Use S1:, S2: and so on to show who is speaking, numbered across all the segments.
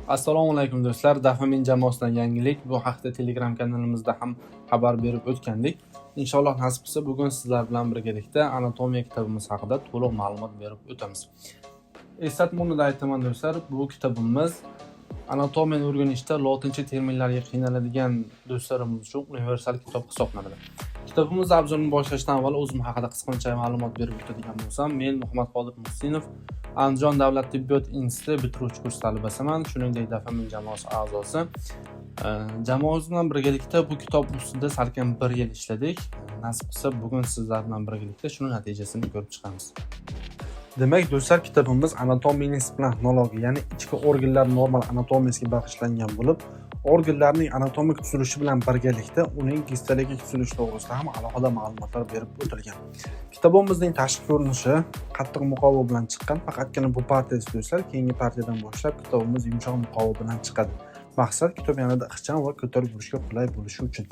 S1: Assalomu alaykum do'stlar. Dafamin jamoasidan yangilik. Bu haqda Telegram kanalimizda ham xabar berib o'tgandik. Inshaalloh nasib qilsa bugun sizlar bilan birgalikda anatomiya kitobimiz haqida to'liq ma'lumot berib o'tamiz. Eslatmada aytaman do'stlar, bu kitobimiz anatomiyani o'rganishda lotincha terminlarga qiynaladigan do'stlarimiz uchun universal kitob hisoblanadi. Kitobimiz obzorini boshlashdan avval o'zim haqida qisqacha ma'lumot berib o'tadigan bo'lsam, men Muhammadqodir Muhsinov, Andijon davlat tibbiyot instituti bitiruvchi kurs talabasiman, shuningdek Dafamin jamoasi a'zosi. Jamoamiz bilan birgalikda bu kitob ustida salkam 1 yil ishladik. Nasib qilsa bugun sizlar bilan birgalikda shuni natijasini ko'rib chiqamiz. Demak, do'stlar, kitobimiz anatomiyaning splenonologiya, ya'ni ichki organlar normal anatomiyasiga bag'ishlangan bo'lib, organlarning anatomik tuzilishi bilan birgalikda uning histologik tuzilishi to'g'risida ham alohida ma'lumotlar berib o'tilgan. Kitobimizning tashqi ko'rinishi qattiq muqova bilan chiqqan, faqatgina bu partiyasi do'stlar, keyingi partiyadan boshlab kitobimiz yumshoq muqova bilan chiqadi. Maqsad kitob yanada ixcham va ko'tarib yurishga qulay bo'lishi uchun.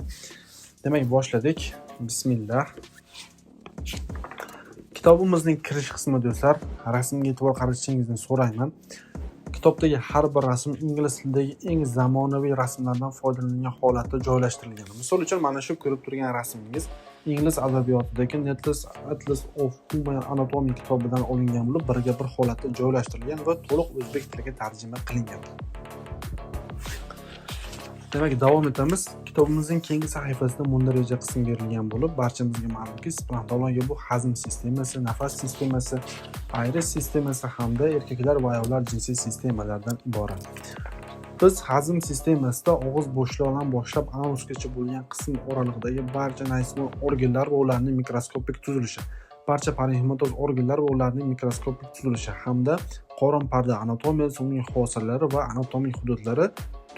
S1: Demak, boshladik. Bismillah. Kitobimizning kirish qismi do'stlar, rasmga e'tibor qaratishingizni so'rayman. Kitobdagi har bir rasm ingliz tilidagi eng zamonaviy rasmlardan foydalangan holatda joylashtirilgan. Misol uchun mana shu ko'rib turgan rasmingiz ingliz adabiyotidagi Atlas of Human Anatomy kitobidan olingan bo'lib, birga bir holatda joylashtirilgan va to'liq o'zbek tiliga tarjima qilingan. Demak, davom etamiz. Kitobimizning keyingi sahifasida mundareja qismi berilgan bo'lib, barchamizga ma'lumki, splenonologiya bu hazm sistemasi, nafas sistemasi, ayrish sistemasi hamda erkaklar va ayollar jinsiy sistemalaridan iborat. Biz hazm sistemasida og'iz bo'shlig'idan boshlab anusgacha bo'lgan qism oralig'idagi barcha naysmon organlar va ularning mikroskopik tuzilishi, barcha parenximatoz organlar va ularning mikroskopik tuzilishi hamda qorin parda anatomiyasi, uning xosalari va anatomik hududlari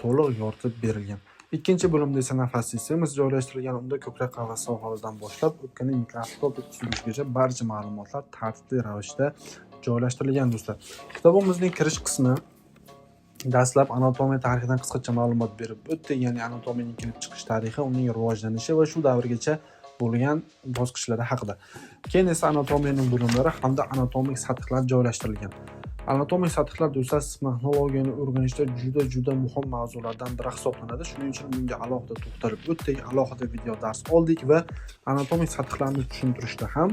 S1: to'liq yoritib berilgan. Ikkinchi bo'limda esa nafas sistemasi joylashtirilgan, unda ko'krak qafas sohalaridan boshlab o'pkaning mikroskopik tuzilishigacha barcha ma'lumotlar tartibli ravishda joylashtirilgan do'stlar. Kitobimizning kirish qismi dastlab anatomiya tarixidan qisqacha ma'lumot berib o'tdi, ya'ni anatomiyaning kelib chiqish tarixi, uning rivojlanishi va shu davrgacha bo'lgan bosqichlari haqida. Keyin esa anatomiyaning bo'limlari hamda anatomik sathlar joylashtirilgan. Anatomik sathlar do'stlar splenonologiyani o'rganishda juda muhim mavzulardan biri hisoblanadi. Shuning uchun bunga alohida to'xtalib o'tdik, alohida video dars oldik va anatomik sathlarni tushuntirishda ham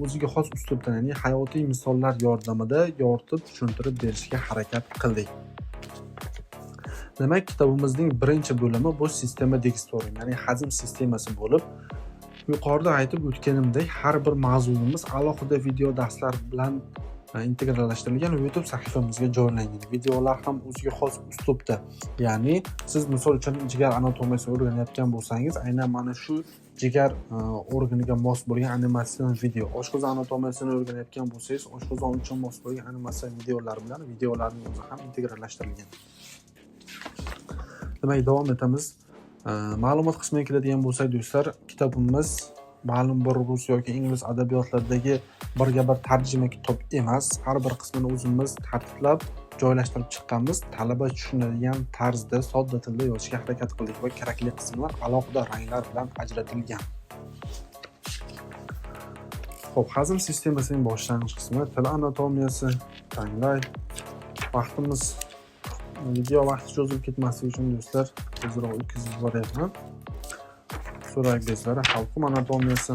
S1: o'ziga xos uslubda, ya'ni hayotiy misollar yordamida yoritib tushuntirib berishga harakat qildik. Demak, kitobimizning birinchi bo'limi bu sistema digestorium, ya'ni hazm sistemasi bo'lib, yuqorida aytib o'tganimdek, har bir mavzuyimiz alohida video darslar bilan integrallashtirilgan va YouTube sahifamizga joylangan. Videolar ham o'ziga xos uslubda. Ya'ni siz misol uchun jigar anatomiyasini o'rganayotgan bo'lsangiz, aynan mana shu jigar organiga mos bo'lgan animatsion video, oshqozon anatomiyasini o'rganayotgan bo'lsangiz, oshqozon uchun mos bo'lgan animatsion videolar bilan videolarning o'zi ham integrallashtirilgan. Demak, davom etamiz. Ma'lumot qismiga keladigan bo'lsak do'stlar, kitobimiz ma'lum bir rus yoki ingliz adabiyotlaridagi birga bir tarjima kitob emas. Har bir qismini o'zimiz tartiblab joylashtirib chiqqanmiz. Talaba tushunadigan tarzda sodda tilda yozishga harakat qildik va kerakli qismlar alohida ranglar bilan ajratilgan. Xo'p, hazm sistemasining boshlang'ich qismi til anatomiyasi, tanglay. Vaqtimiz video vaqti cho'zilib ketmasligi uchun do'stlar, tezroq o'tkazib boryapman. So'rak bezlari, halqum anatomiyasi,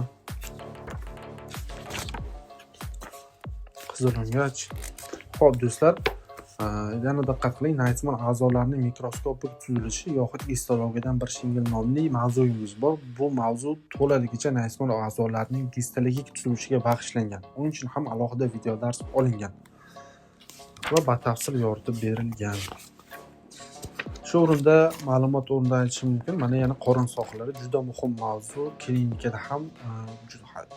S1: qizilo'ngach. Xo'p do'stlar, yana diqqat qiling, naysmon a'zolarining mikroskopik tuzilishi yoxud histologiyadan bir shingil nomli mavzuyimiz bor. Bu mavzu to'laligicha naysmon a'zolarining histologik tuzilishiga bag'ishlangan. Uning uchun ham alohida video dars olingan va batafsil yoritib berilgan. Shu o'rinda ma'lumot o'rnida aytishim mumkin. Mana yana qorin sohalari juda muhim mavzu, klinikada ham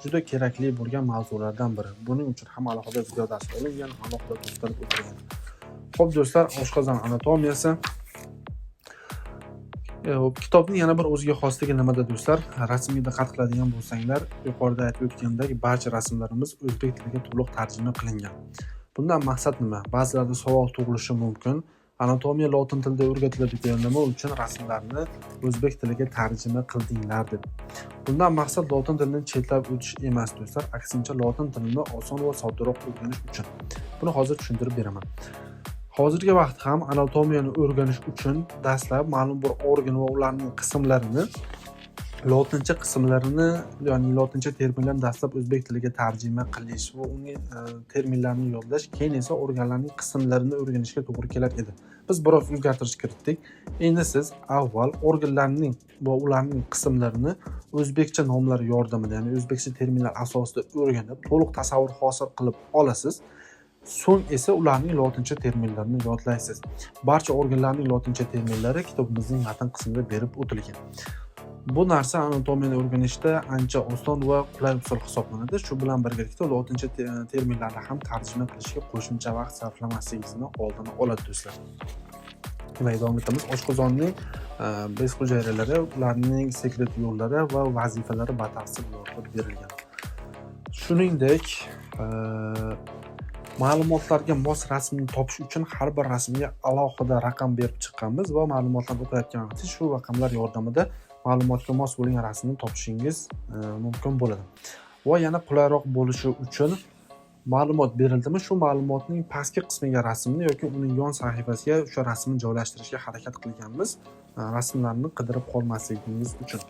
S1: juda kerakli bo'lgan mavzulardan biri. Buning uchun ham alohida video dars olingan, alohida to'xtalib o'tilgan. Xo'p do'stlar, oshqozon anatomiyasi. Kitobning yana bir o'ziga xosligi nimada do'stlar? Rasmga diqqat qiladigan bo'lsanglar, yuqorida aytib o'tgandek, barcha rasmlarimiz o'zbek tiliga to'liq tarjima qilingan. Bundan maqsad nima? Ba'zilarda savol tug'ilishi mumkin. Anatomiya lotin tilida o'rgatiladigan, nima uchun rasmlarni o'zbek tiliga tarjima qildinglar deb. Bundan maqsad lotin tilini chetlab o'tish emas do'stlar, aksincha lotin tilini oson va soddaloq o'rganish uchun. Buni hozir tushuntirib beraman. Hozirgi vaqtda ham anatomiyani o'rganish uchun dastlab ma'lum bir organ va ularning qismlarini, lotincha qismlarini, ya'ni lotincha terminlarni dastlab o'zbek tiliga tarjima qilish va uning terminlarini yodlash, keyin esa organlarning qismlarini o'rganishga to'g'ri kelar edi. Biz biroz o'zgartirish kiritdik. Endi siz avval organlarning va ularning qismlarini o'zbekcha nomlar yordamida, ya'ni o'zbekcha terminlar asosida o'rganib, to'liq tasavvur hosil qilib olasiz. So'ng esa ularning lotincha terminlarini yodlaysiz. Barcha organlarning lotincha terminlari kitobimizning matn qismida berib o'tilgan. Bu narsa anatomiyani o'rganishda ancha oson va qulay usul hisoblanadi. Shu bilan birgalikda lotincha terminlarni ham tarjima qilishga qo'shimcha vaqt sarflamasligingizni oldini oladi do'stlar. Davom etamiz. Oshqozonning bez hujayralari, ularning sekret yo'llari va vazifalari batafsil yoritib berilgan. Shuningdek, ma'lumotlarga mos rasmni topish uchun har bir rasmga alohida raqam berib chiqqanmiz va ma'lumotlarni o'qiyotgan vaqtingiz shu raqamlar yordamida ma'lumotga mos bo'lgan rasmni topishingiz mumkin bo'ladi. Va yana qulayroq bo'lishi uchun ma'lumot berildimi, shu ma'lumotning pastki qismiga rasmni yoki uning yon sahifasiga o'sha rasmni joylashtirishga harakat qilganmiz, rasmlarni qidirib qolmasligingiz uchun.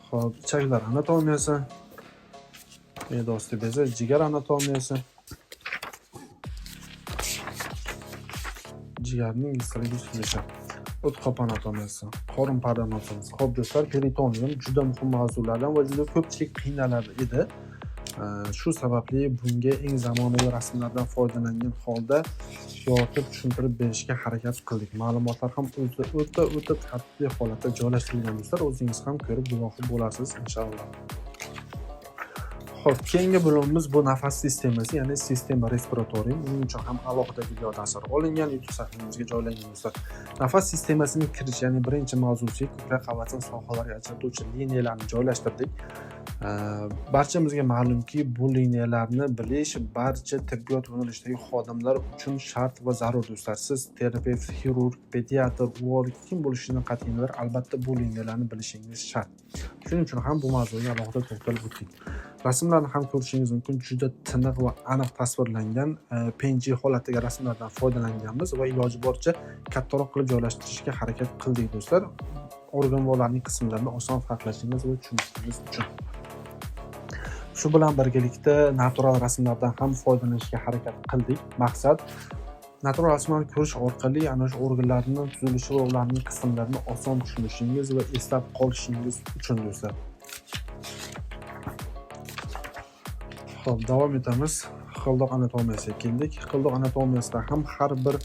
S1: Xo'p, ichaklar anatomiyasi, me'da osti bezi, jigar anatomiyasi, jigarning yig'ilish tuzilishi, o't qop anatomiyasi, qorin parda anatomiyasi. Xo'p do'stlar, peritonium juda muhim mavzulardan va juda ko'pchilik qiynalar edi. Shu sababli bunga eng zamonaviy rasmlardan foydalangan holda yoritib tushuntirib berishga harakat qildik. Ma'lumotlar ham o'ta tartibli holatda joylashtirilgan do'stlar. O'zingiz ham ko'rib guvohi bo'lasiz inshaalloh. Xo'p, keyingi bo'limimiz bu nafas sistemasi, ya'ni sistema respiratorium. Uning uchun ham alohida video dastur olingan, YouTube sahifamizga joylangan do'stlar. Nafas sistemasining kirish, ya'ni birinchi mavzusi ko'krak qavatini sohalarga ajratuvchi liniyalarni joylashtirdik. Barchamizga ma'lumki, bu liniyalarni bilish barcha tibbiyot yo'nalishidagi xodimlar uchun shart va zarur do'stlar. Siz terapevt, xirurg, pediatr, urolog kim bo'lishidan qat'iy nazar albatta bu liniyalarni bilishingiz shart. Shuning uchun ham bu mavzuga alohida to'xtalib o'tdik. Rasmlarni ham ko'rishingiz mumkin, juda tiniq va aniq tasvirlangan PNG holatdagi rasmlardan foydalanganmiz va iloji boricha kattaroq qilib joylashtirishga harakat qildik do'stlar. Organ va ularning qismlarini oson farqlashingiz va tushunishingiz uchun. Shu bilan birgalikda natural rasmlardan ham foydalanishga harakat qildik. Maqsad natural rasmlarni ko'rish orqali ana shu organlarning tuzilishi va ularning qismlarini oson tushunishingiz va eslab qolishingiz uchun do'stlar. Xo'p, davom etamiz. Xildoq anatomiyasiga keldik. Xildoq anatomiyasida ham har bir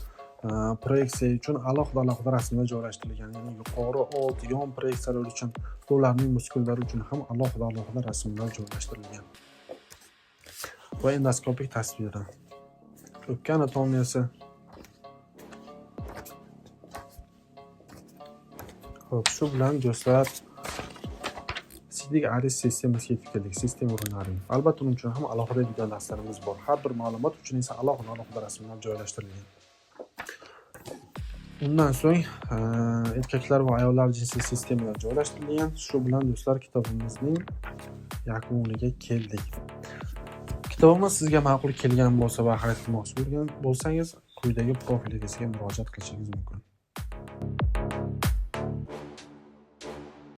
S1: proyeksiya uchun alohida rasmlar joylashtirilgan. Ya'ni yuqori, old, yon proyeksiyalar uchun, ularning muskullari uchun ham alohida rasmlar joylashtirilgan. Va endoskopik tasviri. O'pka anatomiyasi. Xo'p, shu bilan do'stlar sidik aris sistemasiga yetib keldik. Sistem urinariy. Albatta uning uchun ham alohida video darslarimiz bor. Har bir ma'lumot uchun esa alohida rasmlar joylashtirilgan. Undan so'ng erkaklar va ayollar jinsiy sistemalar joylashtirilgan. Shu bilan do'stlar kitobimizning yakuniga keldik. Kitobimiz sizga ma'qul kelgan bo'lsa va xarid qilmoqchi bo'lsangiz, quyidagi profilingizga murojaat qilishingiz mumkin.